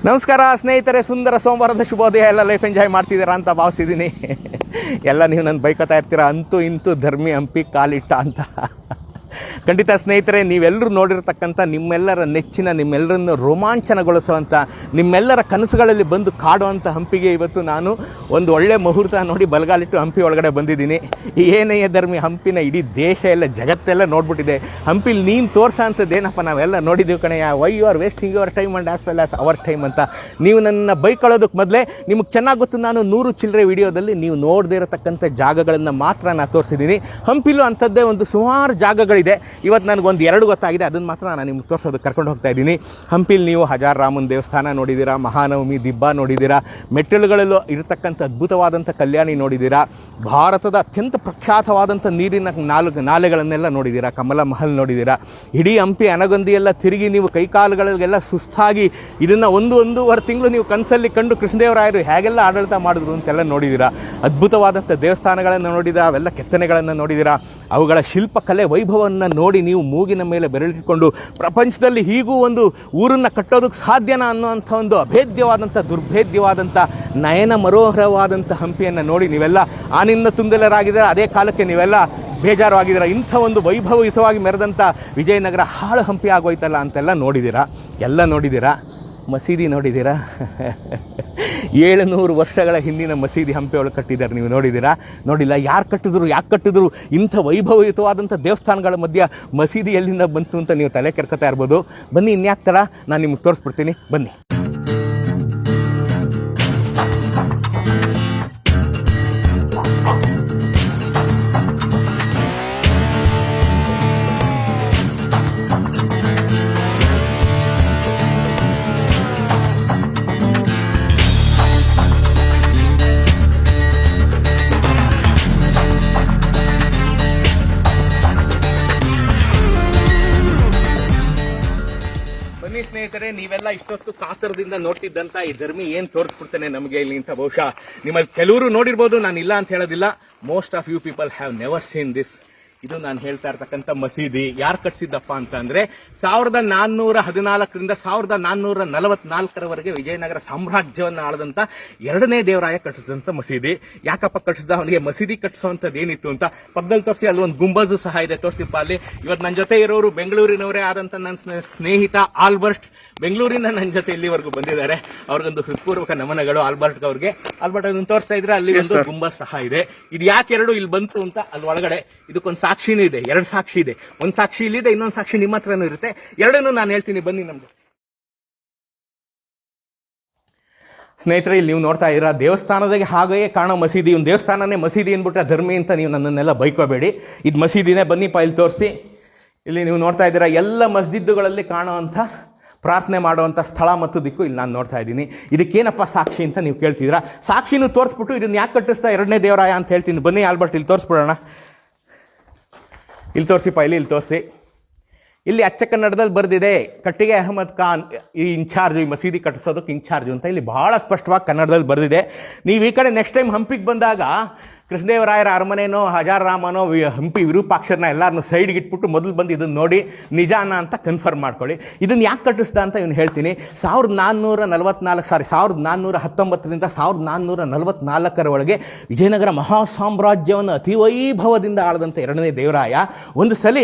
ನಮಸ್ಕಾರ ಸ್ನೇಹಿತರೆ, ಸುಂದರ ಸೋಮವಾರದ ಶುಭೋದಯ. ಎಲ್ಲ ಲೈಫ್ ಎಂಜಾಯ್ ಮಾಡ್ತಿದ್ದೀರಾ ಅಂತ ಭಾವಿಸಿದ್ದೀನಿ. ಎಲ್ಲ ನೀವು ನನ್ನ ಬೈಕೋತಾ ಇರ್ತೀರಾ, ಅಂತೂ ಇಂತೂ ಧರ್ಮಿ ಹಂಪಿ ಕಾಲಿಟ್ಟ ಅಂತ. ಖಂಡಿತ ಸ್ನೇಹಿತರೆ, ನೀವೆಲ್ಲರೂ ನೋಡಿರ್ತಕ್ಕಂಥ ನಿಮ್ಮೆಲ್ಲರ ನೆಚ್ಚಿನ, ನಿಮ್ಮೆಲ್ಲರನ್ನು ರೋಮಾಂಚನಗೊಳಿಸುವಂಥ, ನಿಮ್ಮೆಲ್ಲರ ಕನಸುಗಳಲ್ಲಿ ಬಂದು ಕಾಡುವಂಥ ಹಂಪಿಗೆ ಇವತ್ತು ನಾನು ಒಂದು ಒಳ್ಳೆ ಮುಹೂರ್ತ ನೋಡಿ ಬಲಗಾಲಿಟ್ಟು ಹಂಪಿ ಒಳಗಡೆ ಬಂದಿದ್ದೀನಿ. ಏನೇ ಧರ್ಮಿ, ಹಂಪಿನ ಇಡೀ ದೇಶ ಎಲ್ಲ ಜಗತ್ತೆಲ್ಲ ನೋಡ್ಬಿಟ್ಟಿದೆ. ಹಂಪಿಲಿ ನೀನು ತೋರಿಸೋಂಥದ್ದೇನಪ್ಪ ನಾವೆಲ್ಲ ನೋಡಿದ್ದೀವಿ ಕಣೆಯ. Why you are wasting your time and as well as our time ಅಂತ ನೀವು ನನ್ನ ಬೈಕೊಳ್ಳೋದಕ್ಕೆ ಮೊದಲೇ ನಿಮಗೆ ಚೆನ್ನಾಗಿ ಗೊತ್ತು, ನಾನು 100 ಚಿಲ್ಲರೆ ವಿಡಿಯೋದಲ್ಲಿ ನೀವು ನೋಡದೇ ಇರತಕ್ಕಂಥ ಜಾಗಗಳನ್ನು ಮಾತ್ರ ನಾನು ತೋರಿಸಿದ್ದೀನಿ. ಹಂಪಿಲೂ ಅಂಥದ್ದೇ ಒಂದು ಸುಮಾರು ಜಾಗಗಳಿದೆ. ಇವತ್ತು ನನಗೊಂದು 2 ಗೊತ್ತಾಗಿದೆ, ಅದನ್ನು ಮಾತ್ರ ನಾನು ನಿಮ್ಗೆ ತೋರಿಸೋದಕ್ಕೆ ಕರ್ಕೊಂಡು ಹೋಗ್ತಾ ಇದ್ದೀನಿ. ಹಂಪಿಲಿ ನೀವು ಹಜಾರ್ ರಾಮನ ದೇವಸ್ಥಾನ ನೋಡಿದ್ದೀರಾ, ಮಹಾನವಮಿ ದಿಬ್ಬ ನೋಡಿದ್ದೀರಾ, ಮೆಟ್ಟಿಲುಗಳಲ್ಲೂ ಇರತಕ್ಕಂಥ ಅದ್ಭುತವಾದಂಥ ಕಲ್ಯಾಣಿ ನೋಡಿದ್ದೀರಾ, ಭಾರತದ ಅತ್ಯಂತ ಪ್ರಖ್ಯಾತವಾದಂಥ ನೀರಿನ ನಾಲೆಗಳನ್ನೆಲ್ಲ ನೋಡಿದ್ದೀರಾ, ಕಮಲ ಮಹಲ್ ನೋಡಿದ್ದೀರಾ. ಇಡೀ ಹಂಪಿ ಅನಗೊಂದಿ ಎಲ್ಲ ತಿರುಗಿ ನೀವು ಕೈಕಾಲುಗಳಿಗೆಲ್ಲ ಸುಸ್ತಾಗಿ ಇದನ್ನು ಒಂದೂವರೆ ತಿಂಗಳು ನೀವು ಕನಸಲ್ಲಿ ಕಂಡು ಕೃಷ್ಣದೇವರಾಯರು ಹೇಗೆಲ್ಲ ಆಡಳಿತ ಮಾಡಿದ್ರು ಅಂತೆಲ್ಲ ನೋಡಿದ್ದೀರಾ. ಅದ್ಭುತವಾದಂಥ ದೇವಸ್ಥಾನಗಳನ್ನು ನೋಡಿದ್ದೀರಾ, ಅವೆಲ್ಲ ಕೆತ್ತನೆಗಳನ್ನು ನೋಡಿದ್ದೀರಾ. ಅವುಗಳ ಶಿಲ್ಪಕಲೆ ವೈಭವವನ್ನು ನೋಡಿ ನೀವು ಮೂಗಿನ ಮೇಲೆ ಬೆರಳಿಟ್ಕೊಂಡು ಪ್ರಪಂಚದಲ್ಲಿ ಹೀಗೂ ಒಂದು ಊರನ್ನು ಕಟ್ಟೋದಕ್ಕೆ ಸಾಧ್ಯನಾ ಅನ್ನೋಂಥ ಒಂದು ಅಭೇದ್ಯವಾದಂಥ, ದುರ್ಭೇದ್ಯವಾದಂಥ, ನಯನ ಮನೋಹರವಾದಂಥ ಹಂಪಿಯನ್ನು ನೋಡಿ ನೀವೆಲ್ಲ ಆನಂದ ತುಂಬಿದರಾಗಿದ್ದೀರಾ. ಅದೇ ಕಾಲಕ್ಕೆ ನೀವೆಲ್ಲ ಬೇಜಾರು ಆಗಿದ್ದೀರಾ. ಇಂಥ ಒಂದು ವೈಭವಯುತವಾಗಿ ಮೆರೆದಂಥ ವಿಜಯನಗರ ಹಾಳು ಹಂಪಿ ಆಗೋಯ್ತಲ್ಲ ಅಂತೆಲ್ಲ ನೋಡಿದ್ದೀರಾ. ಎಲ್ಲ ನೋಡಿದ್ದೀರಾ. ಮಸೀದಿ ನೋಡಿದ್ದೀರಾ. 700 ವರ್ಷಗಳ ಹಿಂದಿನ ಮಸೀದಿ ಹಂಪಿ ಒಳಗೆ ಕಟ್ಟಿದ್ದಾರೆ, ನೀವು ನೋಡಿದ್ದೀರಾ? ನೋಡಿಲ್ಲ. ಯಾರು ಕಟ್ಟಿದ್ರು, ಯಾಕೆ ಕಟ್ಟಿದ್ರು? ಇಂಥ ವೈಭವಯುತವಾದಂಥ ದೇವಸ್ಥಾನಗಳ ಮಧ್ಯೆ ಮಸೀದಿ ಎಲ್ಲಿಂದ ಬಂತು ಅಂತ ನೀವು ತಲೆ ಕೆರ್ಕೊತಾ ಇರ್ಬೋದು. ಬನ್ನಿ, ಇನ್ಯಾಕೆ ತಡ, ನಾನು ನಿಮ್ಗೆ ತೋರಿಸ್ಬಿಡ್ತೀನಿ, ಬನ್ನಿ. ಸ್ನೇಹಿತರೆ, ನೀವೆಲ್ಲ ಇಷ್ಟೊತ್ತು ಕಾತರದಿಂದ ನೋಡ್ತಿದ್ದಂತ ಈ ಧರ್ಮಿ ಏನ್ ತೋರಿಸ್ಬಿಡ್ತಾನೆ ನಮಗೆ ಇಲ್ಲಿ ಅಂತ ಬಹುಶಃ ನಿಮ್ಮಲ್ಲಿ ಕೆಲವರು ನೋಡಿರ್ಬೋದು, ನಾನು ಇಲ್ಲ ಅಂತ ಹೇಳೋದಿಲ್ಲ. Most of you people have never seen this. ಇದು ನಾನು ಹೇಳ್ತಾ ಇರ್ತಕ್ಕಂಥ ಮಸೀದಿ ಯಾರು ಕಟ್ಸಿದ್ದಪ್ಪ ಅಂತಂದ್ರೆ 1414ರಿಂದ 1444ರವರೆಗೆ ವಿಜಯನಗರ ಸಾಮ್ರಾಜ್ಯವನ್ನು ಆಳದಂತ 2ನೇ ದೇವರಾಯ ಕಟ್ಟಿಸಿದಂತ ಮಸೀದಿ. ಯಾಕಪ್ಪ ಕಟ್ಟಿಸಿದ? ಅವನಿಗೆ ಮಸೀದಿ ಕಟ್ಟಿಸುವಂತದ್ದು ಏನಿತ್ತು ಅಂತ ಪಕ್ಕದಲ್ಲಿ ತೋರಿಸಿ. ಅಲ್ಲಿ ಒಂದು ಗುಂಬಜು ಸಹ ಇದೆ, ತೋರಿಸಿಪ್ಪ ಅಲ್ಲಿ. ಇವತ್ತು ನನ್ನ ಜೊತೆ ಇರೋರು ಬೆಂಗಳೂರಿನವರೇ ಆದಂತ ನನ್ನ ಸ್ನೇಹಿತ ಆಲ್ಬರ್ಟ್, ಬೆಂಗಳೂರಿನ ನನ್ನ ಜೊತೆ ಇಲ್ಲಿವರೆಗೂ ಬಂದಿದ್ದಾರೆ. ಅವ್ರಿಗೊಂದು ಹೃತ್ಪೂರ್ವಕ ನಮನಗಳು ಆಲ್ಬರ್ಟ್ ಅವ್ರಿಗೆ. ಆಲ್ಬರ್ಟ್ ಅದನ್ನು ತೋರಿಸ್ತಾ ಇದ್ರೆ ಅಲ್ಲಿ ಒಂದು ಗುಂಬಸ್ ಸಹ ಇದೆ. ಇದು ಯಾಕೆ 2 ಇಲ್ಲಿ ಬಂತು ಅಂತ ಅಲ್ಲಿ ಒಳಗಡೆ ಇದಕ್ಕೊಂದು ಸಾಕ್ಷಿನೂ ಇದೆ, 2 ಸಾಕ್ಷಿ ಇದೆ. ಒಂದು ಸಾಕ್ಷಿ ಇಲ್ಲಿದೆ, ಇನ್ನೊಂದು ಸಾಕ್ಷಿ ನಿಮ್ಮ ಹತ್ರನೂ ಇರುತ್ತೆ. 2 ನಾನು ಹೇಳ್ತೀನಿ, ಬನ್ನಿ ನಮ್ದು. ಸ್ನೇಹಿತರೆ, ಇಲ್ಲಿ ನೀವು ನೋಡ್ತಾ ಇದ್ದೀರಾ ದೇವಸ್ಥಾನದಾಗೆ ಹಾಗೆಯೇ ಕಾಣೋ ಮಸೀದಿ. ಒಂದು ದೇವಸ್ಥಾನನೇ ಮಸೀದಿ ಅಂದ್ಬಿಟ್ರೆ ಧರ್ಮಿ ಅಂತ ನೀವು ನನ್ನನ್ನೆಲ್ಲ ಬೈಕೋಬೇಡಿ. ಇದು ಮಸೀದಿನೇ, ಬನ್ನಿಪ್ಪ ಇಲ್ಲಿ ತೋರಿಸಿ. ಇಲ್ಲಿ ನೀವು ನೋಡ್ತಾ ಇದ್ದೀರಾ ಎಲ್ಲ ಮಸ್ಜಿದ್ದುಗಳಲ್ಲಿ ಕಾಣುವಂಥ, ಪ್ರಾರ್ಥನೆ ಮಾಡುವಂಥ ಸ್ಥಳ ಮತ್ತು ದಿಕ್ಕು ಇಲ್ಲಿ ನಾನು ನೋಡ್ತಾ ಇದ್ದೀನಿ. ಇದಕ್ಕೇನಪ್ಪ ಸಾಕ್ಷಿ ಅಂತ ನೀವು ಕೇಳ್ತಿದ್ದೀರಾ. ಸಾಕ್ಷಿನೂ ತೋರಿಸ್ಬಿಟ್ಟು ಇದನ್ನು ಯಾಕೆ ಕಟ್ಟಿಸ್ತಾ 2ನೇ ದೇವರಾಯ ಅಂತ ಹೇಳ್ತೀನಿ. ಬನ್ನಿ ಆಲ್ಬರ್ಟ್, ಇಲ್ಲಿ ತೋರಿಸ್ಬಿಡೋಣ. ಇಲ್ಲಿ ತೋರಿಸಿಪ್ಪ, ಇಲ್ಲಿ ತೋರಿಸಿ. ಇಲ್ಲಿ ಅಚ್ಚ ಕನ್ನಡದಲ್ಲಿ ಬರೆದಿದೆ, ಕಟ್ಟಿಗೆ ಅಹಮದ್ ಖಾನ್ ಈ ಇನ್ಚಾರ್ಜ್, ಈ ಮಸೀದಿ ಕಟ್ಟಿಸೋದಕ್ಕೆ ಇನ್ಚಾರ್ಜು ಅಂತ ಇಲ್ಲಿ ಭಾಳ ಸ್ಪಷ್ಟವಾಗಿ ಕನ್ನಡದಲ್ಲಿ ಬರೆದಿದೆ. ನೀವು ಈ ಕಡೆ ನೆಕ್ಸ್ಟ್ ಟೈಮ್ ಹಂಪಿಗೆ ಬಂದಾಗ ಕೃಷ್ಣದೇವರಾಯರ ಅರಮನೆನೋ ಹಜಾರ್ ರಾಮನೋ ಹಂಪಿ ವಿರೂಪಾಕ್ಷರನ್ನ ಎಲ್ಲರನ್ನೂ ಸೈಡ್ಗೆ ಇಟ್ಬಿಟ್ಟು ಮೊದಲು ಬಂದು ಇದನ್ನು ನೋಡಿ ನಿಜಾನ ಅಂತ ಕನ್ಫರ್ಮ್ ಮಾಡ್ಕೊಳ್ಳಿ. ಇದನ್ನು ಯಾಕೆ ಕಟ್ಟಿಸ್ದ ಅಂತ ಇವನು ಹೇಳ್ತೀನಿ. 1419ರಿಂದ 1444 ವಿಜಯನಗರ ಮಹಾಸಾಮ್ರಾಜ್ಯವನ್ನು ಅತಿವೈಭವದಿಂದ ಆಳದಂಥ 2ನೇ ದೇವರಾಯ. ಒಂದು ಸಲ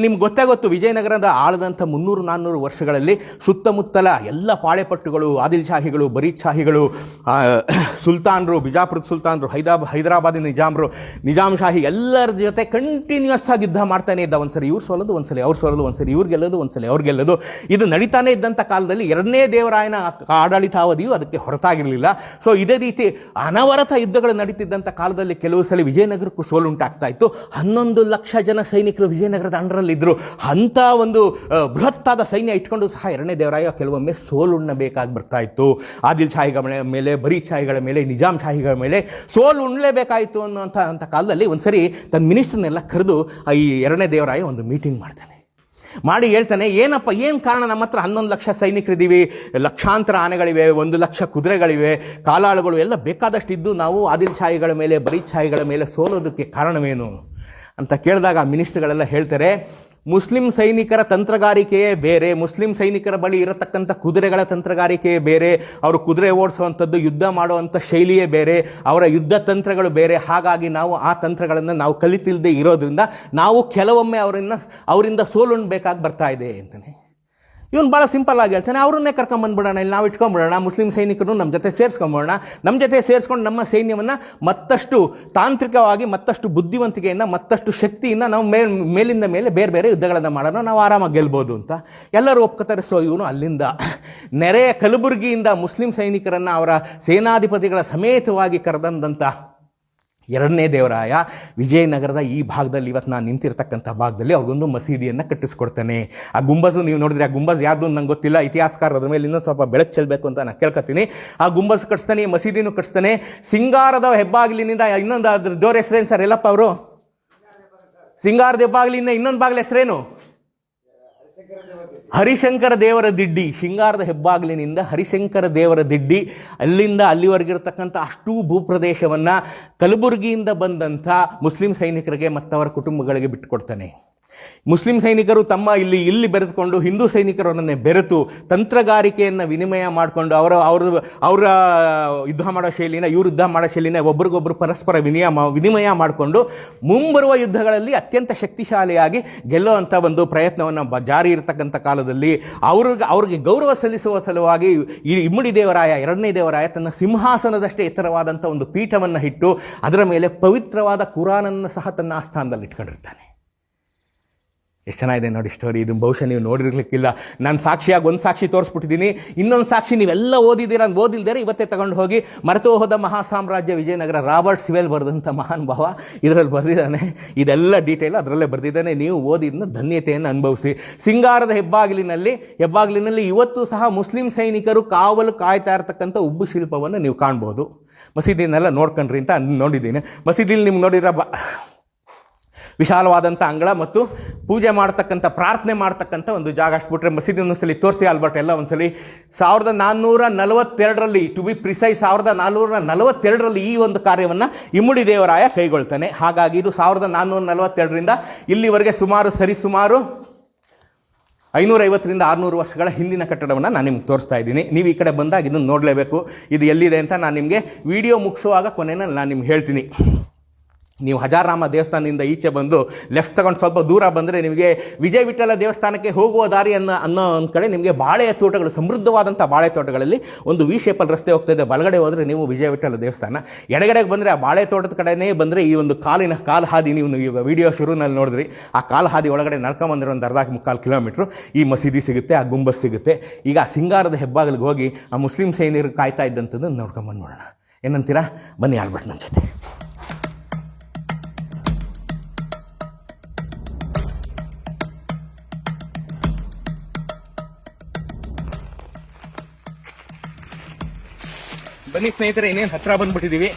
ನಿಮ್ಗೆ ಗೊತ್ತೇ ಗೊತ್ತು, ವಿಜಯನಗರದ ಆಳದಂಥ 300-400 ವರ್ಷಗಳಲ್ಲಿ ಸುತ್ತಮುತ್ತಲ ಎಲ್ಲ ಪಾಳೆಪಟ್ಟುಗಳು, ಆದಿಲ್ ಶಾಹಿಗಳು, ಬರೀದ್ ಶಾಹಿಗಳು, ಸುಲ್ತಾನರು, ಬಿಜಾಪುರದ ಸುಲ್ತಾನರು, ಹೈದರಾಬಾದಿನ ನಿಜಾಮ್ ಶಾಹಿ ಎಲ್ಲರ ಜೊತೆ ಕಂಟಿನ್ಯೂಸ್ ಆಗಿ ಯುದ್ಧ ಮಾಡ್ತಾನೆ ಇದ್ದ. ಒಂದ್ಸರಿ ಇವ್ರು ಸೋಲೋದು, ಒಂದ್ಸಲಿ ಅವ್ರು ಸೋಲೋದು, ಒಂದ್ಸರಿ ಇವ್ರು ಗೆಲ್ಲೋದು, ಒಂದ್ಸಲಿ ಅವ್ರು ಗೆಲ್ಲೋದು. ಇದು ನಡೀತಾನೆ ಇದ್ದಂಥ ಕಾಲದಲ್ಲಿ 2ನೇ ದೇವರಾಯನ ಆಡಳಿತಾವಧಿಯು ಅದಕ್ಕೆ ಹೊರತಾಗಿರಲಿಲ್ಲ. ಸೊ ಇದೇ ರೀತಿ ಅನವರತ ಯುದ್ಧಗಳು ನಡೀತಿದ್ದಂಥ ಕಾಲದಲ್ಲಿ ಕೆಲವು ಸಲ ವಿಜಯನಗರಕ್ಕೂ ಸೋಲುಂಟಾಗ್ತಾ ಇತ್ತು. 11 ಲಕ್ಷ ಜನ ಸೈನಿಕರು ವಿಜಯನಗರದ ಅಂಡರಲ್ಲಿದ್ದರು. ಅಂಥ ಒಂದು ಬೃಹತ್ತಾದ ಸೈನ್ಯ ಇಟ್ಕೊಂಡು ಸಹ 2ನೇ ದೇವರಾಯ ಕೆಲವೊಮ್ಮೆ ಸೋಲುಣ್ಣಬೇಕಾಗಿ ಬರ್ತಾ ಇತ್ತು. ಆದಿಲ್ ಶಾಹಿಗಳ ಮೇಲೆ, ಬರೀದ್ ಶಾಹಿಗಳ ಮೇಲೆ, ನಿಜಾಮ್ ಶಾಹಿಗಳ ಮೇಲೆ ಸೋಲು ಉಣ್ಲೇಬೇಕಾಯಿತು ಅನ್ನೋಂಥ ಕಾಲದಲ್ಲಿ ಒಂದ್ಸರಿ ತನ್ನ ಮಿನಿಸ್ಟರ್ನೆಲ್ಲ ಕರೆದು ಈ 2ನೇ ದೇವರಾಯ ಒಂದು ಮೀಟಿಂಗ್ ಮಾಡ್ತಾನೆ. ಮಾಡಿ ಹೇಳ್ತಾನೆ, ಏನಪ್ಪ ಏನು ಕಾರಣ, ನಮ್ಮ ಹತ್ರ 11 ಲಕ್ಷ ಸೈನಿಕರಿದ್ದೀವಿ, ಲಕ್ಷಾಂತರ ಆನೆಗಳಿವೆ, 1 ಲಕ್ಷ ಕುದುರೆಗಳಿವೆ, ಕಾಲಾಳುಗಳು ಎಲ್ಲ ಬೇಕಾದಷ್ಟು ಇದ್ದು ನಾವು ಆದಿಲ್ ಶಾಹಿಗಳ ಮೇಲೆ, ಬರೀದ್ ಶಾಹಿಗಳ ಮೇಲೆ ಸೋಲೋದಕ್ಕೆ ಕಾರಣವೇನು ಅಂತ ಕೇಳಿದಾಗ ಮಿನಿಸ್ಟರ್ಗಳೆಲ್ಲ ಹೇಳ್ತಾರೆ, ಮುಸ್ಲಿಂ ಸೈನಿಕರ ತಂತ್ರಗಾರಿಕೆಯೇ ಬೇರೆ, ಮುಸ್ಲಿಂ ಸೈನಿಕರ ಬಳಿ ಇರತಕ್ಕಂಥ ಕುದುರೆಗಳ ತಂತ್ರಗಾರಿಕೆಯೇ ಬೇರೆ, ಅವರು ಕುದುರೆ ಓಡಿಸುವಂಥದ್ದು, ಯುದ್ಧ ಮಾಡುವಂಥ ಶೈಲಿಯೇ ಬೇರೆ, ಅವರ ಯುದ್ಧ ತಂತ್ರಗಳು ಬೇರೆ. ಹಾಗಾಗಿ ನಾವು ಆ ತಂತ್ರಗಳನ್ನು ನಾವು ಕಲಿತಿಲ್ಲದೆ ಇರೋದ್ರಿಂದ ನಾವು ಕೆಲವೊಮ್ಮೆ ಅವರಿಂದ ಸೋಲುಣ್ಬೇಕಾಗಿ ಬರ್ತಾ ಇದೆ ಅಂತಲೇ. ಇವನು ಭಾಳ ಸಿಂಪಲ್ ಆಗಿ ಹೇಳ್ತಾನೆ, ಅವರನ್ನೇ ಕರ್ಕೊಂಬಂದ್ಬಿಡೋಣ, ಇಲ್ಲಿ ನಾವು ಇಟ್ಕೊಂಡ್ಬಿಡೋಣ, ಮುಸ್ಲಿಂ ಸೈನಿಕರು ನಮ್ಮ ಜೊತೆ ಸೇರಿಸ್ಕೊಂಬಿಡೋಣ, ನಮ್ಮ ಜೊತೆ ಸೇರಿಸ್ಕೊಂಡು ನಮ್ಮ ಸೈನ್ಯವನ್ನು ಮತ್ತಷ್ಟು ತಾಂತ್ರಿಕವಾಗಿ, ಮತ್ತಷ್ಟು ಬುದ್ಧಿವಂತಿಕೆಯಿಂದ, ಮತ್ತಷ್ಟು ಶಕ್ತಿಯಿಂದ ನಾವು ಮೇಲಿಂದ ಮೇಲೆ ಬೇರೆ ಬೇರೆ ಯುದ್ಧಗಳನ್ನು ಮಾಡೋಣ, ನಾವು ಆರಾಮಾಗಿ ಗೆಲ್ಬೋದು ಅಂತ ಎಲ್ಲರೂ ಒಪ್ಕೋತಾರೆ. ಸೊ ಇವನು ಅಲ್ಲಿಂದ ನೆರೆಯ ಕಲಬುರಗಿಯಿಂದ ಮುಸ್ಲಿಂ ಸೈನಿಕರನ್ನು ಅವರ ಸೇನಾಧಿಪತಿಗಳ ಸಮೇತವಾಗಿ ಕರೆದಂಥ ಎರಡನೇ ದೇವರಾಯ ವಿಜಯನಗರದ ಈ ಭಾಗದಲ್ಲಿ, ಇವತ್ತು ನಾನು ನಿಂತಿರ್ತಕ್ಕಂಥ ಭಾಗದಲ್ಲಿ ಅವ್ರಿಗೊಂದು ಮಸೀದಿಯನ್ನು ಕಟ್ಟಿಸ್ಕೊಡ್ತಾನೆ. ಆ ಗುಂಬಜು ನೀವು ನೋಡಿದ್ರೆ, ಆ ಗುಂಬಜ್ ಯಾವುದು ನಂಗೆ ಗೊತ್ತಿಲ್ಲ, ಇತಿಹಾಸಕಾರ ಅದ್ರ ಮೇಲೆ ಇನ್ನೂ ಸ್ವಲ್ಪ ಬೆಳಕು ಚೆಲ್ಲಬೇಕು ಅಂತ ನಾನು ಕೇಳ್ಕೊತೀನಿ. ಆ ಗುಂಬಜ್ ಕಟ್ಸ್ತಾನೆ, ಮಸೀದಿನೂ ಕಟ್ಸ್ತಾನೆ. ಸಿಂಗಾರದ ಹೆಬ್ಬಾಗಿಲಿನಿಂದ ಇನ್ನೊಂದು ಅದ್ರ ಡೋರ್ ಹೆಸರೇನು ಸರ್ ಎಲ್ಲಪ್ಪ ಅವರು? ಸಿಂಗಾರದ ಹೆಬ್ಬಾಗಿಲಿಂದ ಇನ್ನೊಂದು ಬಾಗಿಲು ಹೆಸರೇನು? ಹರಿಶಂಕರ ದೇವರ ದಿಡ್ಡಿ. ಶೃಂಗಾರದ ಹೆಬ್ಬಾಗಿಲಿನಿಂದ ಹರಿಶಂಕರ ದೇವರ ದಿಡ್ಡಿ, ಅಲ್ಲಿಂದ ಅಲ್ಲಿವರೆಗಿರತಕ್ಕಂಥ ಅಷ್ಟೂ ಭೂಪ್ರದೇಶವನ್ನು ಕಲಬುರಗಿಯಿಂದ ಬಂದಂಥ ಮುಸ್ಲಿಂ ಸೈನಿಕರಿಗೆ ಮತ್ತು ಅವರ ಕುಟುಂಬಗಳಿಗೆ ಬಿಟ್ಟುಕೊಡ್ತಾನೆ. ಮುಸ್ಲಿಂ ಸೈನಿಕರು ಇಲ್ಲಿ ಬೆರೆದುಕೊಂಡು ಹಿಂದೂ ಸೈನಿಕರನ್ನೇ ಬೆರೆತು ತಂತ್ರಗಾರಿಕೆಯನ್ನು ವಿನಿಮಯ ಮಾಡಿಕೊಂಡು ಅವರ ಯುದ್ಧ ಮಾಡೋ ಶೈಲಿನ, ಇವರು ಯುದ್ಧ ಮಾಡೋ ಶೈಲಿನ ಒಬ್ರಿಗೊಬ್ಬರು ಪರಸ್ಪರ ವಿನಿಮಯ ಮಾಡಿಕೊಂಡು ಮುಂಬರುವ ಯುದ್ಧಗಳಲ್ಲಿ ಅತ್ಯಂತ ಶಕ್ತಿಶಾಲಿಯಾಗಿ ಗೆಲ್ಲುವಂಥ ಒಂದು ಪ್ರಯತ್ನವನ್ನು ಜಾರಿ ಇರತಕ್ಕಂಥ ಕಾಲದಲ್ಲಿ ಅವ್ರಿಗೆ ಗೌರವ ಸಲ್ಲಿಸುವ ಸಲುವಾಗಿ ಈ ಇಮ್ಮಡಿ ದೇವರಾಯ, ಎರಡನೇ ದೇವರಾಯ, ತನ್ನ ಸಿಂಹಾಸನದಷ್ಟೇ ಎತ್ತರವಾದಂಥ ಒಂದು ಪೀಠವನ್ನು ಇಟ್ಟು ಅದರ ಮೇಲೆ ಪವಿತ್ರವಾದ ಕುರಾನನ್ನು ಸಹ ತನ್ನ ಆಸ್ಥಾನದಲ್ಲಿ ಇಟ್ಕೊಂಡಿರ್ತಾನೆ. ಎಷ್ಟು ಚೆನ್ನಾಗಿದೆ ನೋಡಿ ಸ್ಟೋರಿ. ಇದು ಬಹುಶಃ ನೀವು ನೋಡಿರ್ಲಿಕ್ಕಿಲ್ಲ. ನಾನು ಸಾಕ್ಷಿಯಾಗಿ ಒಂದು ಸಾಕ್ಷಿ ತೋರಿಸ್ಬಿಟ್ಟಿದ್ದೀನಿ, ಇನ್ನೊಂದು ಸಾಕ್ಷಿ ನೀವೆಲ್ಲ ಓದಿದ್ದೀರ, ಓದಿಲ್ದೇರೆ ಇವತ್ತೇ ತಗೊಂಡು ಹೋಗಿ ಮರೆತು ಹೋದ ಮಹಾಸಾಮ್ರಾಜ್ಯ ವಿಜಯನಗರ, ರಾಬರ್ಟ್ ಸಿವೆಲ್ ಬರೆದಂಥ ಮಹಾನ್ ಭಾವ ಇದರಲ್ಲಿ ಬರೆದಿದ್ದಾನೆ. ಇದೆಲ್ಲ ಡೀಟೇಲ್ ಅದರಲ್ಲೇ ಬರೆದಿದ್ದಾನೆ. ನೀವು ಓದಿದ್ದನ್ನ ಧನ್ಯತೆಯನ್ನು ಅನುಭವಿಸಿ. ಸಿಂಗಾರದ ಹೆಬ್ಬಾಗಿಲಿನಲ್ಲಿ ಇವತ್ತು ಸಹ ಮುಸ್ಲಿಂ ಸೈನಿಕರು ಕಾವಲು ಕಾಯ್ತಾ ಇರತಕ್ಕಂಥ ಉಬ್ಬು ಶಿಲ್ಪವನ್ನು ನೀವು ಕಾಣ್ಬೋದು. ಮಸೀದಿನೆಲ್ಲ ನೋಡ್ಕೊಂಡ್ರಿ ಅಂತ ನೋಡಿದ್ದೀನಿ. ಮಸೀದಿಲಿ ನಿಮ್ಗೆ ನೋಡಿರೋ ವಿಶಾಲವಾದಂಥ ಅಂಗಳ ಮತ್ತು ಪೂಜೆ ಮಾಡ್ತಕ್ಕಂಥ, ಪ್ರಾರ್ಥನೆ ಮಾಡ್ತಕ್ಕಂಥ ಒಂದು ಜಾಗ. ಅಷ್ಟು ಬಿಟ್ಟರೆ ಮಸೀದಿ ಒಂದ್ಸಲಿ ತೋರಿಸಿ ಆಲ್ಬರ್ಟ್ ಎಲ್ಲ ಒಂದ್ಸಲಿ. 1442ರಲ್ಲಿ, ಟು ಬಿ ಪ್ರಿಸೈಸ್ 1442ರಲ್ಲಿ ಈ ಒಂದು ಕಾರ್ಯವನ್ನು ಇಮ್ಮಡಿ ದೇವರಾಯ ಕೈಗೊಳ್ತಾನೆ. ಹಾಗಾಗಿ ಇದು 1442ರಿಂದ ಇಲ್ಲಿವರೆಗೆ ಸರಿಸುಮಾರು 550ರಿಂದ 600 ವರ್ಷಗಳ ಹಿಂದಿನ ಕಟ್ಟಡವನ್ನು ನಾನು ನಿಮ್ಗೆ ತೋರಿಸ್ತಾ ಇದ್ದೀನಿ. ನೀವು ಈ ಕಡೆ ಬಂದಾಗ ಇದನ್ನು ನೋಡಲೇಬೇಕು. ಇದು ಎಲ್ಲಿದೆ ಅಂತ ನಾನು ನಿಮಗೆ ವಿಡಿಯೋ ಮುಗಿಸುವಾಗ ಕೊನೆಯಲ್ಲಿ ನಾನು ನಿಮ್ಗೆ ಹೇಳ್ತೀನಿ. ನೀವು ಹಜಾರಾಮ ದೇವಸ್ಥಾನದಿಂದ ಈಚೆ ಬಂದು ಲೆಫ್ಟ್ ತಗೊಂಡು ಸ್ವಲ್ಪ ದೂರ ಬಂದರೆ ನಿಮಗೆ ವಿಜಯ ವಿಠಲ ದೇವಸ್ಥಾನಕ್ಕೆ ಹೋಗುವ ದಾರಿ ಅನ್ನೋ ಒಂದು ಕಡೆ ನಿಮಗೆ ಬಾಳೆಯ ತೋಟಗಳು, ಸಮೃದ್ಧವಾದಂಥ ಬಾಳೆ ತೋಟಗಳಲ್ಲಿ ಒಂದು ವಿ ಶೇಪಲ್ಲಿ ರಸ್ತೆ ಹೋಗ್ತಾಯಿದೆ. ಬಲಗಡೆ ಹೋದರೆ ನೀವು ವಿಜಯ ವಿಠಲ ದೇವಸ್ಥಾನ, ಎಡಗಡೆಗೆ ಬಂದರೆ ಆ ಬಾಳೆ ತೋಟದ ಕಡೆನೇ ಬಂದರೆ ಈ ಒಂದು ಕಾಲು ಹಾದಿ, ನೀವು ವಿಡಿಯೋ ಶುರುನಲ್ಲಿ ನೋಡಿದ್ರಿ, ಆ ಕಾಲು ಹಾದಿ ಒಳಗಡೆ ನಡ್ಕೊಂಬಂದಿರೋ ಒಂದು 1/2-3/4 ಕಿಲೋಮೀಟ್ರು ಈ ಮಸೀದಿ ಸಿಗುತ್ತೆ, ಆ ಗುಂಬಸ್ ಸಿಗುತ್ತೆ. ಈಗ ಆ ಸಿಂಗಾರದ ಹೆಬ್ಬಾಗಿಲಿಗೆ ಹೋಗಿ ಆ ಮುಸ್ಲಿಂ ಸೈನಿಕರು ಕಾಯ್ತಾ ಇದ್ದಂಥದ್ದು ನೋಡ್ಕೊಂಬಂದು ನೋಡೋಣ. ಏನಂತೀರಾ? ಬನ್ನಿ ಆಲ್ಬರ್ಟ್ ನನ್ನ ಜೊತೆ. ಬನ್ನಿ ಸ್ನೇಹಿತರೆ, ಇನ್ನೇನು ಹತ್ರ ಬಂದ್ಬಿಟ್ಟಿದ್ದೀವಿ.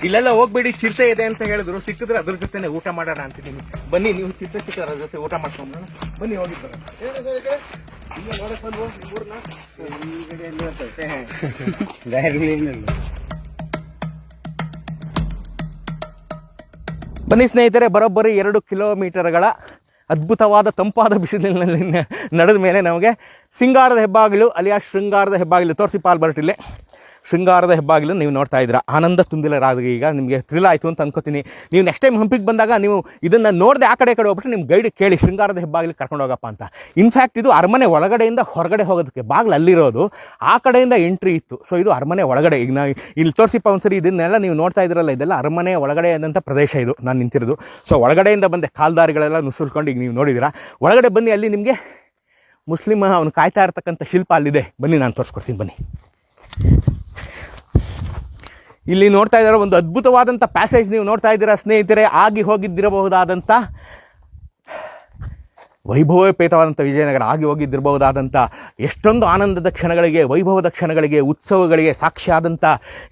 ಇಲ್ಲೆಲ್ಲ ಹೋಗ್ಬೇಡಿ, ಚಿರತೆ ಇದೆ ಅಂತ ಹೇಳಿದ್ರು. ಸಿಕ್ಕಿದ್ರೆ ಅದ್ರ ಜೊತೆ ಊಟ ಮಾಡೋಣ ಅಂತಿದ್ದೀನಿ. ಬನ್ನಿ, ನೀವು ಚಿರತೆ ಸಿಕ್ಕಿದ್ರೆ ಅದ್ರ ಜೊತೆ ಊಟ ಮಾಡ್ಕೊಂಡು ಬನ್ನಿ, ಹೋಗಿದ್ದು ಬನ್ನಿ ಸ್ನೇಹಿತರೆ, ಬರೋಬ್ಬರಿ 2 ಕಿಲೋಮೀಟರ್ಗಳ ಅದ್ಭುತವಾದ ತಂಪಾದ ಬಿಸಿಲಿನಲ್ಲಿ ನಡೆದ ಮೇಲೆ ನಮಗೆ ಸಿಂಗಾರದ ಹೆಬ್ಬಾಗಿಲು ಅಲಿಯಾ ಶೃಂಗಾರದ ಹೆಬ್ಬಾಗಿಲು ತೋರಿಸಿ ಆಲ್ಬರ್ಟ್ ಇಲ್ಲೇ. ಶೃಂಗಾರದ ಹೆಬ್ಬಾಗಿಲು ನೀವು ನೋಡ್ತಾ ಇದ್ದೀರಾ. ಆನಂದ ತುಂದಿಲರಾದ ಈಗ ನಿಮಗೆ ಥ್ರಿಲ್ ಆಯಿತು ಅಂತ ಅನ್ಕೋತೀನಿ. ನೀವು ನೆಕ್ಸ್ಟ್ ಟೈಮ್ ಹಂಪಿಗೆ ಬಂದಾಗ ನೀವು ಇದನ್ನು ನೋಡದೆ ಆ ಕಡೆ ಹೋಗ್ಬಿಟ್ಟು ನಿಮ್ಮ ಗೈಡ್ ಕೇಳಿ ಶೃಂಗಾರದ ಹೆಬ್ಬಾಗಿಲು ಕರ್ಕೊಂಡು ಹೋಗಪ್ಪ ಅಂತ. ಇನ್ಫ್ಯಾಕ್ಟ್ ಇದು ಅರಮನೆ ಒಳಗಡೆಯಿಂದ ಹೊರಗಡೆ ಹೋಗೋದಕ್ಕೆ ಬಾಗಿಲು ಅಲ್ಲಿರೋದು, ಆ ಕಡೆಯಿಂದ ಎಂಟ್ರಿ ಇತ್ತು. ಸೊ ಇದು ಅರಮನೆ ಒಳಗಡೆ. ಈಗ ನಾವು ಇಲ್ಲಿ ತೋರಿಸಿಪ್ಪ ಒಂದ್ಸರಿ, ಇದನ್ನೆಲ್ಲ ನೀವು ನೋಡ್ತಾ ಇದ್ರಲ್ಲ, ಇದೆಲ್ಲ ಅರಮನೆ ಒಳಗಡೆ ಆದಂಥ ಪ್ರದೇಶ ಇದು, ನಾನು ನಿಂತಿರೋದು. ಸೊ ಒಳಗಡೆಯಿಂದ ಬಂದೆ, ಕಾಲ್ದಾರಿಗಳೆಲ್ಲ ನುಸುಳ್ಕೊಂಡು ಈಗ ನೀವು ನೋಡಿದ್ದೀರಾ. ಒಳಗಡೆ ಬನ್ನಿ, ಅಲ್ಲಿ ನಿಮಗೆ ಮುಸ್ಲಿಮ್ ಅವನು ಕಾಯ್ತಾ ಇರ್ತಕ್ಕಂಥ ಶಿಲ್ಪ ಅಲ್ಲಿದೆ. ಬನ್ನಿ, ನಾನು ತೋರಿಸ್ಕೊಡ್ತೀನಿ ಬನ್ನಿ. ಇಲ್ಲಿ ನೋಡ್ತಾ ಇದ್ದಾರೆ ಒಂದು ಅದ್ಭುತವಾದಂಥ ಪ್ಯಾಸೇಜ್ ನೀವು ನೋಡ್ತಾ ಇದ್ದೀರಾ ಸ್ನೇಹಿತರೆ. ಆಗಿ ಹೋಗಿದ್ದಿರಬಹುದಾದಂಥ ವೈಭವೋಪೇತವಾದಂಥ ವಿಜಯನಗರ, ಆಗಿ ಹೋಗಿದ್ದಿರಬಹುದಾದಂಥ ಎಷ್ಟೊಂದು ಆನಂದದ ಕ್ಷಣಗಳಿಗೆ, ವೈಭವದ ಕ್ಷಣಗಳಿಗೆ, ಉತ್ಸವಗಳಿಗೆ ಸಾಕ್ಷಿಯಾದಂಥ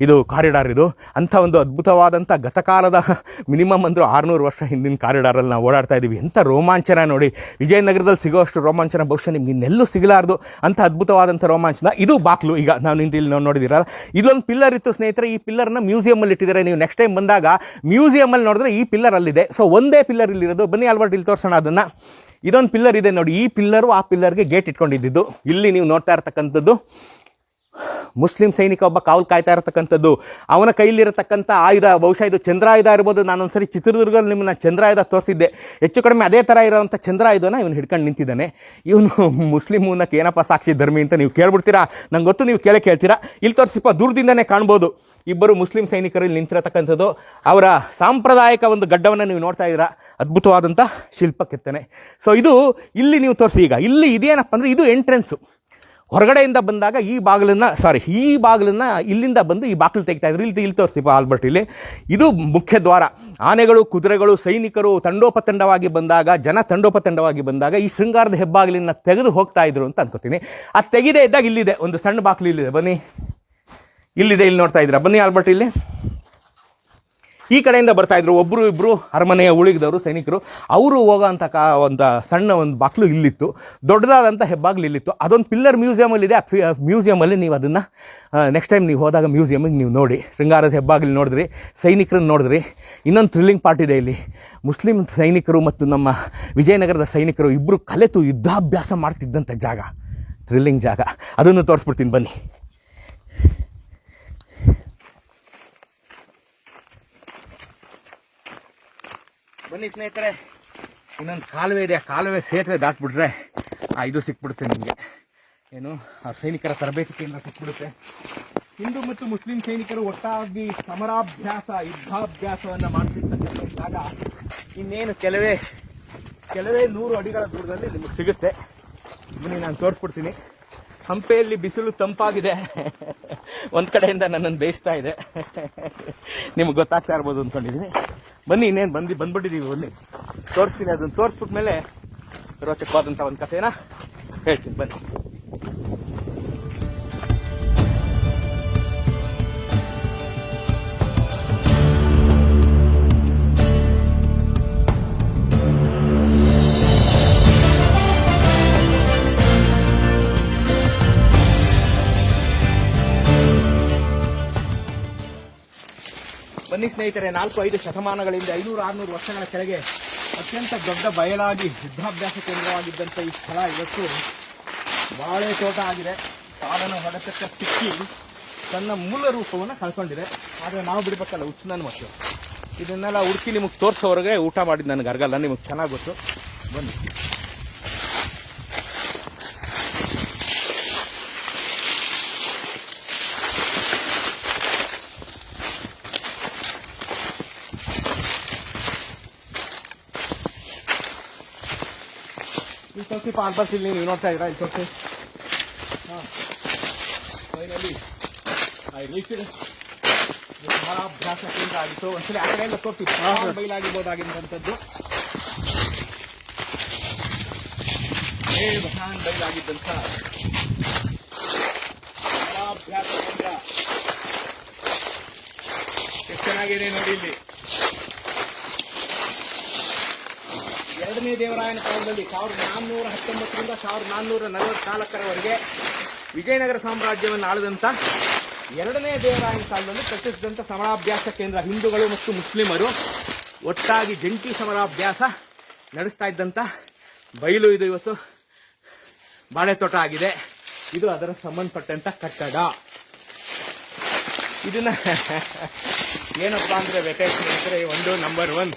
ಇದು ಕಾರಿಡಾರ್. ಇದು ಅಂಥ ಒಂದು ಅದ್ಭುತವಾದಂಥ ಗತಕಾಲದ ಮಿನಿಮಮ್ ಅಂದರೂ 600 ವರ್ಷ ಹಿಂದಿನ ಕಾರಿಡಾರಲ್ಲಿ ನಾವು ಓಡಾಡ್ತಾ ಇದ್ದೀವಿ. ಎಂಥ ರೋಮಾಂಚನ ನೋಡಿ, ವಿಜಯನಗರದಲ್ಲಿ ಸಿಗೋಷ್ಟು ರೋಮಾಂಚನ ಬಹುಶಃ ನಿಮ್ಗೆ ಇನ್ನೆಲ್ಲೂ ಸಿಗಲಾರ್ದು ಅಂಥ ಅದ್ಭುತವಾದಂಥ ರೋಮಾಂಚನ. ಇದು ಬಾಕ್ಲು. ಈಗ ನಾವು ಇಲ್ಲಿ ನೋಡಿದ್ದೀರಲ್ಲ, ಇಲ್ಲೊಂದು ಪಿಲ್ಲರ್ ಇತ್ತು ಸ್ನೇಹಿತರೆ. ಈ ಪಿಲ್ಲರ್ನ ಮ್ಯೂಸಿಯಮಲ್ಲಿ ಇಟ್ಟಿದ್ದಾರೆ. ನೀವು ನೆಕ್ಸ್ಟ್ ಟೈಮ್ ಬಂದಾಗ ಮ್ಯೂಸಿಯಮಲ್ಲಿ ನೋಡಿದ್ರೆ ಈ ಪಿಲ್ಲರ್ ಅಲ್ಲಿದೆ. ಸೊ ಒಂದೇ ಪಿಲ್ಲರ್ ಇಲ್ಲಿರೋದು. ಬನ್ನಿ ಆಲ್ಬರ್ಟ್, ಇಲ್ಲಿ ತೋರಿಸೋಣ ಅದನ್ನು. ಇದೊಂದು ಪಿಲ್ಲರ್ ಇದೆ ನೋಡಿ, ಈ ಪಿಲ್ಲರು ಆ ಪಿಲ್ಲರ್ಗೆ ಗೇಟ್ ಇಟ್ಕೊಂಡಿದ್ದು. ಇಲ್ಲಿ ನೀವು ನೋಡ್ತಾ ಇರ್ತಕ್ಕಂಥದ್ದು ಮುಸ್ಲಿಂ ಸೈನಿಕ ಒಬ್ಬ ಕಾವಲು ಕಾಯ್ತಾ ಇರತಕ್ಕಂಥದ್ದು. ಅವನ ಕೈಲಿರತಕ್ಕಂಥ ಆಯುಧ, ಬಹುಶಃ ಇದು ಚಂದ್ರಾಯುಧ ಇರ್ಬೋದು. ನಾನೊಂದ್ಸರಿ ಚಿತ್ರದುರ್ಗದಲ್ಲಿ ನಿಮ್ಮನ್ನ ಚಂದ್ರಾಯುಧ ತೋರಿಸಿದ್ದೆ. ಹೆಚ್ಚು ಕಡಿಮೆ ಅದೇ ಥರ ಇರೋವಂಥ ಚಂದ್ರಾಯುಧನ ಇವನು ಹಿಡ್ಕೊಂಡು ನಿಂತಿದ್ದಾನೆ. ಇವನು ಮುಸ್ಲಿಂ ಮೂಲಕ್ಕೆ ಏನಪ್ಪ ಸಾಕ್ಷಿ ಧರ್ಮಿ ಅಂತ ನೀವು ಕೇಳ್ಬಿಡ್ತೀರಾ. ನಂಗೆ ಗೊತ್ತು, ನೀವು ಕೇಳ್ತೀರಾ. ಇಲ್ಲಿ ತೋರಿಸಿಪ್ಪ, ದೂರದಿಂದನೇ ಕಾಣ್ಬೋದು ಇಬ್ಬರು ಮುಸ್ಲಿಂ ಸೈನಿಕರು ಇಲ್ಲಿ ನಿಂತಿರತಕ್ಕಂಥದ್ದು. ಅವರ ಸಾಂಪ್ರದಾಯಿಕ ಒಂದು ಗಡ್ಡವನ್ನು ನೀವು ನೋಡ್ತಾ ಇದ್ದೀರಾ, ಅದ್ಭುತವಾದಂಥ ಶಿಲ್ಪ ಕೆತ್ತನೆ. ಸೊ ಇದು ಇಲ್ಲಿ ನೀವು ತೋರಿಸಿ. ಈಗ ಇಲ್ಲಿ ಇದೇನಪ್ಪ ಅಂದರೆ ಇದು ಎಂಟ್ರೆನ್ಸು. ಹೊರಗಡೆಯಿಂದ ಬಂದಾಗ ಈ ಬಾಗಿಲನ್ನು ಇಲ್ಲಿಂದ ಬಂದು ಈ ಬಾಗಿಲು ತೆಗಿತಾ ಇದ್ರು. ಇಲ್ಲಿ ತೋರಿಸಿ ಆಲ್ಬರ್ಟ್, ಇಲ್ಲಿ ಇದು ಮುಖ್ಯ ದ್ವಾರ. ಆನೆಗಳು, ಕುದುರೆಗಳು, ಸೈನಿಕರು ತಂಡೋಪತಂಡವಾಗಿ ಬಂದಾಗ ಈ ಶೃಂಗಾರದ ಹೆಬ್ಬಾಗಿಲನ್ನು ತೆಗೆದು ಹೋಗ್ತಾ ಇದ್ರು ಅಂತ ಅನ್ಕೋತೀನಿ. ಅದು ತೆಗೆದೇ ಇದ್ದಾಗ ಇಲ್ಲಿದೆ ಒಂದು ಸಣ್ಣ ಬಾಗಿಲು, ಇಲ್ಲಿದೆ ಬನ್ನಿ, ಇಲ್ಲಿ ನೋಡ್ತಾ ಇದ್ದೀರಾ. ಬನ್ನಿ ಆಲ್ಬರ್ಟ್, ಇಲ್ಲಿ ಈ ಕಡೆಯಿಂದ ಬರ್ತಾ ಇದ್ರು ಒಬ್ಬರು ಇಬ್ಬರು ಅರಮನೆಯ ಉಳಿದವರು ಸೈನಿಕರು. ಅವರು ಹೋಗೋಂಥ ಒಂದು ಸಣ್ಣ ಒಂದು ಬಾಗಿಲು ಇಲ್ಲಿತ್ತು, ದೊಡ್ಡದಾದಂಥ ಹೆಬ್ಬಾಗಿಲು ಇಲ್ಲಿತ್ತು. ಅದೊಂದು ಪಿಲ್ಲರ್ ಮ್ಯೂಸಿಯಮಲ್ಲಿದೆ. ಆ ಮ್ಯೂಸಿಯಮಲ್ಲಿ ನೀವು ಅದನ್ನು ನೆಕ್ಸ್ಟ್ ಟೈಮ್ ನೀವು ಹೋದಾಗ ಮ್ಯೂಸಿಯಮಿಗೆ ನೀವು ನೋಡಿ. ಶೃಂಗಾರದ ಹೆಬ್ಬಾಗಿಲು ನೋಡಿದ್ರಿ, ಸೈನಿಕರನ್ನು ನೋಡಿದ್ರಿ. ಇನ್ನೊಂದು ಥ್ರಿಲ್ಲಿಂಗ್ ಪಾರ್ಟ್ ಇದೆ ಇಲ್ಲಿ. ಮುಸ್ಲಿಂ ಸೈನಿಕರು ಮತ್ತು ನಮ್ಮ ವಿಜಯನಗರದ ಸೈನಿಕರು ಇಬ್ಬರು ಕಲೆತು ಯುದ್ಧಾಭ್ಯಾಸ ಮಾಡ್ತಿದ್ದಂಥ ಜಾಗ, ಥ್ರಿಲ್ಲಿಂಗ್ ಜಾಗ. ಅದನ್ನು ತೋರಿಸ್ಬಿಡ್ತೀನಿ ಬನ್ನಿ. ಬನ್ನಿ ಸ್ನೇಹಿತರೆ, ಇನ್ನೊಂದು ಕಾಲುವೆ ಇದೆ. ಆ ಕಾಲುವೆ ಸೇತುವೆ ದಾಟ್ಬಿಟ್ರೆ ಇದು ಸಿಕ್ಬಿಡುತ್ತೆ ನಿಮಗೆ. ಏನು ಆ ಸೈನಿಕರ ತರಬೇತಿ ಕೇಂದ್ರ ಸಿಕ್ಬಿಡುತ್ತೆ. ಹಿಂದೂ ಮತ್ತು ಮುಸ್ಲಿಂ ಸೈನಿಕರು ಒಟ್ಟಾಗಿ ಯುದ್ಧಾಭ್ಯಾಸವನ್ನು ಮಾಡ್ತಿರ್ತಕ್ಕಂಥ ಜಾಗ ಇನ್ನೇನು ಕೆಲವೇ 100 ಅಡಿಗಳ ದೂರದಲ್ಲಿ ನಿಮಗೆ ಸಿಗುತ್ತೆ. ಬನ್ನಿ, ನಾನು ತೋರಿಸ್ಬಿಡ್ತೀನಿ. ಹಂಪೆಯಲ್ಲಿ ಬಿಸಿಲು ತಂಪಾಗಿದೆ, ಒಂದು ಕಡೆಯಿಂದ ನನ್ನನ್ನು ಬೇಯಿಸ್ತಾ ಇದೆ. ನಿಮ್ಗೆ ಗೊತ್ತಾಗ್ತಾ ಇರ್ಬೋದು ಅಂದ್ಕೊಂಡಿದ್ದೀನಿ. ಬನ್ನಿ, ಇನ್ನೇನು ಬಂದ್ಬಿಟ್ಟಿದ್ದೀವಿ. ಬನ್ನಿ ತೋರಿಸ್ತೀನಿ. ಅದನ್ನು ತೋರಿಸ್ಬಿಟ್ಮೇಲೆ ರೋಚಕವಾದಂಥ ಒಂದು ಕಥೆನ ಹೇಳ್ತೀನಿ. ಬನ್ನಿ. ಬನ್ನಿ ಸ್ನೇಹಿತರೆ, 4-5 ಶತಮಾನಗಳಿಂದ 500-600 ವರ್ಷಗಳ ಕೆಳಗೆ ಅತ್ಯಂತ ದೊಡ್ಡ ಬಯಲಾಗಿ ಯುದ್ಧಾಭ್ಯಾಸ ಕೇಂದ್ರವಾಗಿದ್ದಂಥ ಈ ಸ್ಥಳ ಇವತ್ತು ಬಾಳೆ ತೋಟ ಆಗಿದೆ. ಕಾಲನ ಹೊಡೆತಕ್ಕೆ ಸಿಕ್ಕಿ ತನ್ನ ಮೂಲ ರೂಪವನ್ನು ಕಳ್ಕೊಂಡಿದೆ. ಆದರೆ ನಾವು ಬಿಡಬೇಕಲ್ಲ, ಹುಚ್ಚು ನನ್ನ ಮಕ್ಕಳು. ಇದನ್ನೆಲ್ಲ ಹುಡುಕಿ ನಿಮಗೆ ತೋರಿಸೋವರೆಗೆ ಊಟ ಮಾಡಿದ್ದು ನನಗೆ ಅರ್ಗಲ್ಲ, ನಿಮಗೆ ಚೆನ್ನಾಗಿ ಗೊತ್ತು. ಬನ್ನಿ. ಈ ಸ್ವಲ್ಪ ಆಲ್ಬರ್ಟ್ ಇಲ್ಲಿ ನೀವು ನೋಡ್ತಾ ಇದ್ದೀರಾ, ಇಲ್ಲಿ ತೋರಿಸಿ. ಫೈನಲಿ ಅಭ್ಯಾಸ ಕೇಂದ್ರ ಆಗಿತ್ತು. ಒಂದ್ಸಲಿ ಆ ಕಡೆ ಎಲ್ಲ ತೋರಿಸಿ ಬೈಲಾಗಿರ್ಬೋದಾಗಿದ್ದಂಥದ್ದು, ಮಹಾನ್ ಬೈಲಾಗಿದ್ದಂಥ ಅಭ್ಯಾಸ ಕೇಂದ್ರ ಎಷ್ಟು ಚೆನ್ನಾಗಿದೆ ನೋಡಿ. ಇಲ್ಲಿ 2ನೇ ದೇವರಾಯನ ಕಾಲದಲ್ಲಿ 1419ರಿಂದ 1444ರವರೆಗೆ ವಿಜಯನಗರ ಸಾಮ್ರಾಜ್ಯವನ್ನು ಆಳಿದಂಥ 2ನೇ ದೇವರಾಯನ ಕಾಲದಲ್ಲಿ ಕಟ್ಟಿಸಿದಂಥ ಸಮರಾಭ್ಯಾಸ ಕೇಂದ್ರ. ಹಿಂದೂಗಳು ಮತ್ತು ಮುಸ್ಲಿಮರು ಒಟ್ಟಾಗಿ ಜಂಟಿ ಸಮರಾಭ್ಯಾಸ ನಡೆಸ್ತಾ ಇದ್ದಂಥ ಬಯಲು ಇದು. ಇವತ್ತು ಬಾಳೆ ತೋಟ ಆಗಿದೆ. ಇದು ಅದರ ಸಂಬಂಧಪಟ್ಟಂಥ ಕಟ್ಟಡ. ಇದನ್ನ ಏನಪ್ಪಾ ಅಂದರೆ ವೆಕೇಶನ್ ಅಂದರೆ ನಂಬರ್ 1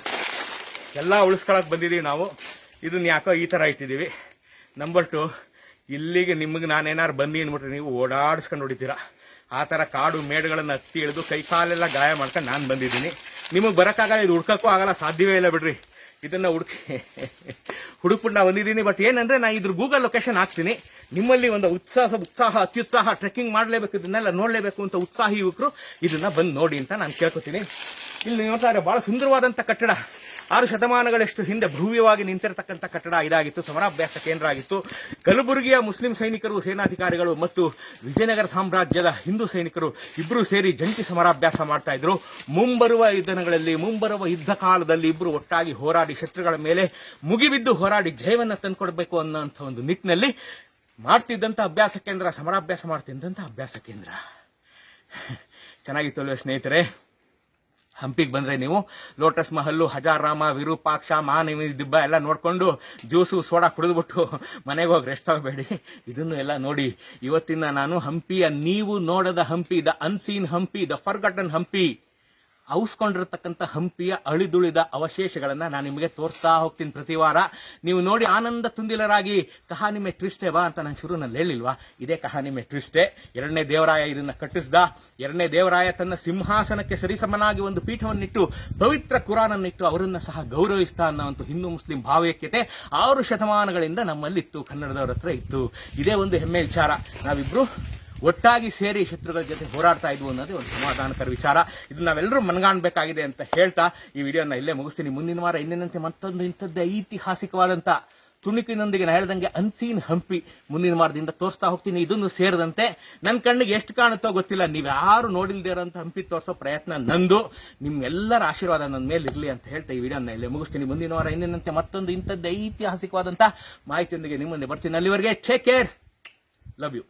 ಎಲ್ಲ ಉಳಿಸ್ಕೊಳಕ್ಕೆ ಬಂದಿದ್ದೀವಿ ನಾವು. ಇದನ್ನ ಯಾಕೋ ಈ ಥರ ಇಟ್ಟಿದ್ದೀವಿ. ನಂಬರ್ 2, ಇಲ್ಲಿಗೆ ನಿಮಗೆ ನಾನೇನಾರು ಬಂದು ಅಂದ್ಬಿಟ್ರೆ ನೀವು ಓಡಾಡಿಸ್ಕೊಂಡು ಹೊಡಿತೀರಾ. ಆ ಥರ ಕಾಡು ಮೇಡುಗಳನ್ನು ಹತ್ತಿ ಇಳಿದು ಕೈ ಕಾಲೆಲ್ಲ ಗಾಯ ಮಾಡ್ಕೊಂಡು ನಾನು ಬಂದಿದ್ದೀನಿ. ನಿಮಗೆ ಬರೋಕ್ಕಾಗಲ್ಲ, ಇದು ಹುಡ್ಕೋಕ್ಕೂ ಆಗಲ್ಲ, ಸಾಧ್ಯವೇ ಇಲ್ಲ ಬಿಡ್ರಿ. ಇದನ್ನು ಹುಡುಕ್ಬಿಟ್ಟು ನಾ ಬಂದಿದ್ದೀನಿ. ಬಟ್ ಏನಂದರೆ ನಾನು ಇದ್ರ ಗೂಗಲ್ ಲೊಕೇಶನ್ ಹಾಕ್ತೀನಿ. ನಿಮ್ಮಲ್ಲಿ ಒಂದು ಅತ್ಯುತ್ಸಾಹ ಟ್ರೆಕ್ಕಿಂಗ್ ಮಾಡಲೇಬೇಕು, ಇದನ್ನೆಲ್ಲ ನೋಡಲೇಬೇಕು ಅಂತ ಉತ್ಸಾಹಿ ಯುವಕರು ಇದನ್ನ ಬಂದು ನೋಡಿ ಅಂತ ನಾನು ಕೇಳ್ಕೊತೀನಿ. ಇಲ್ಲಿ ನೋಡ್ತಾ ಇದ್ರೆ ಬಹಳ ಸುಂದರವಾದಂಥ ಕಟ್ಟಡ. 6 ಶತಮಾನಗಳಷ್ಟು ಹಿಂದೆ ಭವ್ಯವಾಗಿ ನಿಂತಿರತಕ್ಕಂಥ ಕಟ್ಟಡ ಇದಾಗಿತ್ತು. ಸಮರಾಭ್ಯಾಸ ಕೇಂದ್ರ ಆಗಿತ್ತು. ಕಲಬುರಗಿಯ ಮುಸ್ಲಿಂ ಸೈನಿಕರು, ಸೇನಾಧಿಕಾರಿಗಳು ಮತ್ತು ವಿಜಯನಗರ ಸಾಮ್ರಾಜ್ಯದ ಹಿಂದೂ ಸೈನಿಕರು ಇಬ್ಬರು ಸೇರಿ ಜಂಟಿ ಸಮರಾಭ್ಯಾಸ ಮಾಡ್ತಾ ಇದ್ರು. ಮುಂಬರುವ ಯುದ್ಧ ಕಾಲದಲ್ಲಿ ಇಬ್ಬರು ಒಟ್ಟಾಗಿ ಹೋರಾಡಿ ಶತ್ರುಗಳ ಮೇಲೆ ಮುಗಿಬಿದ್ದು ಹೋರಾಡಿ ಜಯವನ್ನು ತಂದುಕೊಡ್ಬೇಕು ಅನ್ನೋಂಥ ಒಂದು ನಿಟ್ಟಿನಲ್ಲಿ ಮಾಡ್ತಿದ್ದಂಥ ಅಭ್ಯಾಸ ಕೇಂದ್ರ, ಸಮರಾಭ್ಯಾಸ ಮಾಡ್ತಿದ್ದಂಥ ಅಭ್ಯಾಸ ಕೇಂದ್ರ. ಚೆನ್ನಾಗಿತ್ತು ಅಲ್ವೇ ಸ್ನೇಹಿತರೆ? ಹಂಪಿಗೆ ಬಂದರೆ ನೀವು ಲೋಟಸ್ ಮಹಲ್ಲು, ಹಜಾರಾಮ, ವಿರೂಪಾಕ್ಷ, ಮಾನವಿ ದಿಬ್ಬ ಎಲ್ಲ ನೋಡಿಕೊಂಡು ಜ್ಯೂಸು ಸೋಡಾ ಕುಡಿದ್ಬಿಟ್ಟು ಮನೆಗೆ ಹೋಗಿ ರೆಸ್ಟ್ ತಗೋಬೇಡಿ. ಇದನ್ನು ಎಲ್ಲ ನೋಡಿ. ಇವತ್ತಿನ ನಾನು ಹಂಪಿಯ, ನೀವು ನೋಡದ Hampi, the unseen Hampi, the forgotten Hampi, ಔಸ್ಕೊಂಡಿರತಕ್ಕಂಥ ಹಂಪಿಯ ಅಳಿದುಳಿದ ಅವಶೇಷಗಳನ್ನು ನಾನು ನಿಮಗೆ ತೋರಿಸ್ತಾ ಹೋಗ್ತೀನಿ ಪ್ರತಿ ವಾರ. ನೀವು ನೋಡಿ ಆನಂದ ತುಂದಿಲರಾಗಿ. ಕಹಾನಿ ಮೇ ಟ್ವಿಸ್ಟೇ ಬಾ ಅಂತ ನಾನು ಶುರುನಲ್ಲಿ ಹೇಳಿಲ್ವಾ? ಇದೇ ಕಹಾನಿ ಮೇ ಟ್ವಿಸ್ಟೇ. 2ನೇ ದೇವರಾಯ ಇದನ್ನ ಕಟ್ಟಿಸ್ದ. 2ನೇ ದೇವರಾಯ ತನ್ನ ಸಿಂಹಾಸನಕ್ಕೆ ಸರಿಸಮನಾಗಿ ಒಂದು ಪೀಠವನ್ನಿಟ್ಟು, ಪವಿತ್ರ ಕುರಾನನ್ನಿಟ್ಟು ಅವರನ್ನ ಸಹ ಗೌರವಿಸ್ತಾ ಅನ್ನೋ ಹಿಂದೂ ಮುಸ್ಲಿಂ ಭಾವೈಕ್ಯತೆ 6 ಶತಮಾನಗಳಿಂದ ನಮ್ಮಲ್ಲಿತ್ತು, ಕನ್ನಡದವರ ಹತ್ರ ಇತ್ತು. ಇದೇ ಒಂದು ಹೆಮ್ಮೆ ವಿಚಾರ. ನಾವಿಬ್ರು ಒಟ್ಟಾಗಿ ಸೇರಿ ಶತ್ರುಗಳ ಜೊತೆ ಹೋರಾಡ್ತಾ ಇದ್ವು ಅನ್ನೋದೇ ಒಂದು ಸಮಾಧಾನಕರ ವಿಚಾರ. ಇದನ್ನ ನಾವೆಲ್ಲರೂ ಮನಗಾಣಬೇಕಾಗಿದೆ ಅಂತ ಹೇಳ್ತಾ ಈ ವಿಡಿಯೋನ ಇಲ್ಲೇ ಮುಗಿಸ್ತೀನಿ. ಮುಂದಿನ ವಾರ ಇನ್ನೇನಂತೆ ಮತ್ತೊಂದು ಇಂಥದ್ದೇ ಐತಿಹಾಸಿಕವಾದಂಥ ತುಣುಕಿನೊಂದಿಗೆ ನಾ ಹೇಳ್ದಂಗೆ ಅನ್ಸೀನ್ ಹಂಪಿ ಮುಂದಿನ ವಾರದಿಂದ ತೋರಿಸ್ತಾ ಹೋಗ್ತೀನಿ. ಇದನ್ನು ಸೇರಿದಂತೆ ನನ್ನ ಕಣ್ಣಿಗೆ ಎಷ್ಟು ಕಾಣುತ್ತೋ ಗೊತ್ತಿಲ್ಲ, ನೀವ್ಯಾರು ನೋಡಿಲ್ದೇ ಇರೋಂಥ ಹಂಪಿ ತೋರಿಸೋ ಪ್ರಯತ್ನ ನಂದು. ನಿಮ್ಮೆಲ್ಲರ ಆಶೀರ್ವಾದ ನನ್ನ ಮೇಲೆ ಇರಲಿ ಅಂತ ಹೇಳ್ತಾ ಈ ವಿಡಿಯೋನ ಇಲ್ಲೇ ಮುಗಿಸ್ತೀನಿ. ಮುಂದಿನ ವಾರ ಇನ್ನೇನಂತೆ ಮತ್ತೊಂದು ಇಂಥದ್ದೇ ಐತಿಹಾಸಿಕವಾದಂಥ ಮಾಹಿತಿಯೊಂದಿಗೆ ನಿಮ್ಮ ಮುಂದೆ ಬರ್ತೀನಿ. ಅಲ್ಲಿವರೆಗೆ ಟೇಕ್ ಕೇರ್, ಲವ್ ಯು.